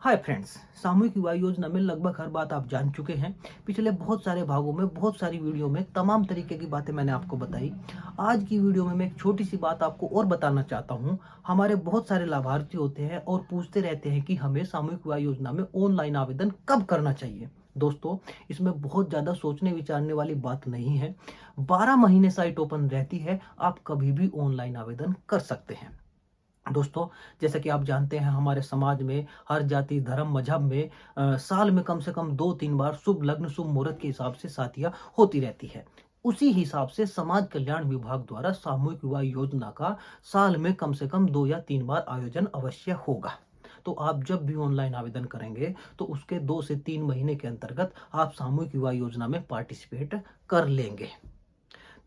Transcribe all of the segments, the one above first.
Hi friends, सामूहिक विवाह योजना में लगभग हर बात आप जान चुके हैं। पिछले बहुत सारे भागों में बहुत सारी वीडियो में तमाम तरीके की बातें मैंने आपको बताई। आज की वीडियो में मैं एक छोटी सी बात आपको और बताना चाहता हूँ। हमारे बहुत सारे लाभार्थी होते हैं और पूछते रहते हैं कि हमें सामूहिक विवाह योजना में ऑनलाइन आवेदन कब करना चाहिए। दोस्तों, इसमें बहुत ज़्यादा सोचने विचारने वाली बात नहीं है। 12 महीने साइट ओपन रहती है, आप कभी भी ऑनलाइन आवेदन कर सकते हैं। दोस्तों, जैसा कि आप जानते हैं, हमारे समाज में हर जाति धर्म मजहब में साल में कम से कम 2-3 बार शुभ लग्न शुभ मुहूर्त के हिसाब से शादियां होती रहती है। उसी हिसाब से समाज कल्याण विभाग द्वारा सामूहिक विवाह योजना का साल में कम से कम 2 या 3 बार आयोजन अवश्य होगा। तो आप जब भी ऑनलाइन आवेदन करेंगे तो उसके 2 से 3 महीने के अंतर्गत आप सामूहिक विवाह योजना में पार्टिसिपेट कर लेंगे।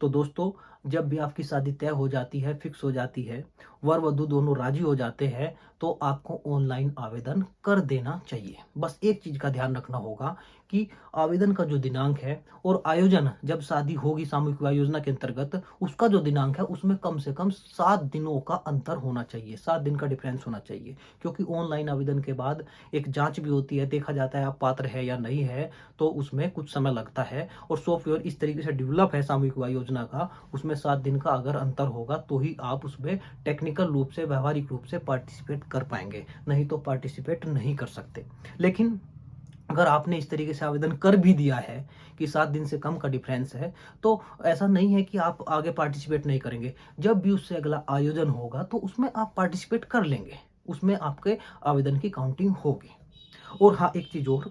तो दोस्तों, जब भी आपकी शादी तय हो जाती है, फिक्स हो जाती है, वर वधु दोनों राजी हो जाते हैं, तो आपको ऑनलाइन आवेदन कर देना चाहिए। बस एक चीज का ध्यान रखना होगा कि आवेदन का जो दिनांक है और आयोजन जब शादी होगी सामूहिक विवाह योजना के अंतर्गत, उसका जो दिनांक है उसमें कम से कम 7 दिनों का अंतर होना चाहिए, 7 दिन का डिफरेंस होना चाहिए। क्योंकि ऑनलाइन आवेदन के बाद एक जांच भी होती है, देखा जाता है आप पात्र है या नहीं है, तो उसमें कुछ समय लगता है। और सॉफ्टवेयर इस तरीके से डेवलप है सामूहिक विवाह योजना का, उसमें 7 दिन का अगर अंतर होगा तो ही आप उसमें टेक्निकल रूप से व्यावहारिक रूप से पार्टिसिपेट कर पाएंगे, नहीं तो पार्टिसिपेट नहीं कर सकते। लेकिन अगर आपने इस तरीके से आवेदन कर भी दिया है कि 7 दिन से कम का डिफरेंस है, तो ऐसा नहीं है कि आप आगे पार्टिसिपेट नहीं करेंगे। जब भी उससे अगला आयोजन होगा तो उसमें आप पार्टिसिपेट कर लेंगे, उसमें आपके आवेदन की काउंटिंग होगी। और हाँ, एक चीज और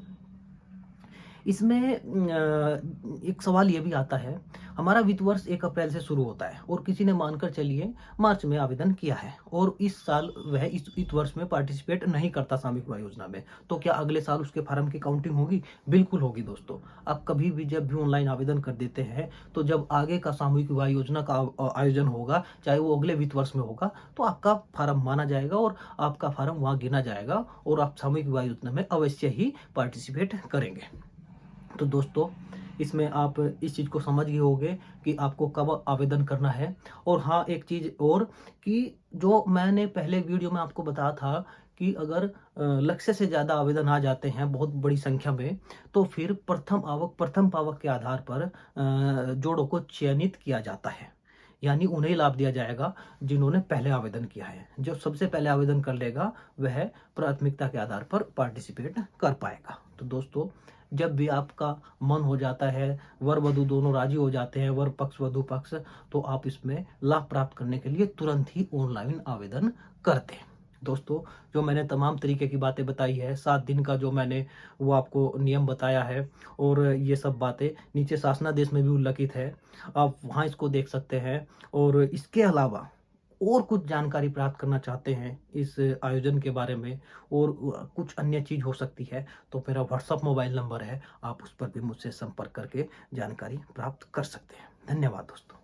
इसमें एक सवाल ये भी आता है। हमारा वित्त वर्ष 1 अप्रैल से शुरू होता है और किसी ने मानकर चलिए मार्च में आवेदन किया है और इस साल वह इस वित्त वर्ष में पार्टिसिपेट नहीं करता सामूहिक विवाह योजना में, तो क्या अगले साल उसके फार्म की काउंटिंग होगी? बिल्कुल होगी दोस्तों। आप कभी भी जब भी ऑनलाइन आवेदन कर देते हैं, तो जब आगे का सामूहिक विवाह योजना का आयोजन होगा, चाहे वो अगले वित्त वर्ष में होगा, तो आपका फार्म माना जाएगा और आपका फार्म वहाँ गिना जाएगा और आप सामूहिक विवाह योजना में अवश्य ही पार्टिसिपेट करेंगे। तो दोस्तों, इसमें आप इस चीज़ को समझ गए होंगे कि आपको कब आवेदन करना है। और हाँ, एक चीज़ और कि जो मैंने पहले वीडियो में आपको बताया था कि अगर लक्ष्य से ज़्यादा आवेदन आ जाते हैं बहुत बड़ी संख्या में, तो फिर प्रथम पावक के आधार पर जोड़ों को चयनित किया जाता है। यानी उन्हें लाभ दिया जाएगा जिन्होंने पहले आवेदन किया है। जो सबसे पहले आवेदन कर लेगा वह प्राथमिकता के आधार पर पार्टिसिपेट कर पाएगा। तो दोस्तों, जब भी आपका मन हो जाता है, वर वधु दोनों राजी हो जाते हैं, वर पक्ष वधु पक्ष, तो आप इसमें लाभ प्राप्त करने के लिए तुरंत ही ऑनलाइन आवेदन कर दें। दोस्तों, जो मैंने तमाम तरीके की बातें बताई है, 7 दिन का जो मैंने वो आपको नियम बताया है, और ये सब बातें नीचे शासनादेश में भी उल्लिखित है, आप वहाँ इसको देख सकते हैं। और इसके अलावा और कुछ जानकारी प्राप्त करना चाहते हैं इस आयोजन के बारे में, और कुछ अन्य चीज़ हो सकती है, तो मेरा व्हाट्सअप मोबाइल नंबर है, आप उस पर भी मुझसे संपर्क करके जानकारी प्राप्त कर सकते हैं। धन्यवाद दोस्तों।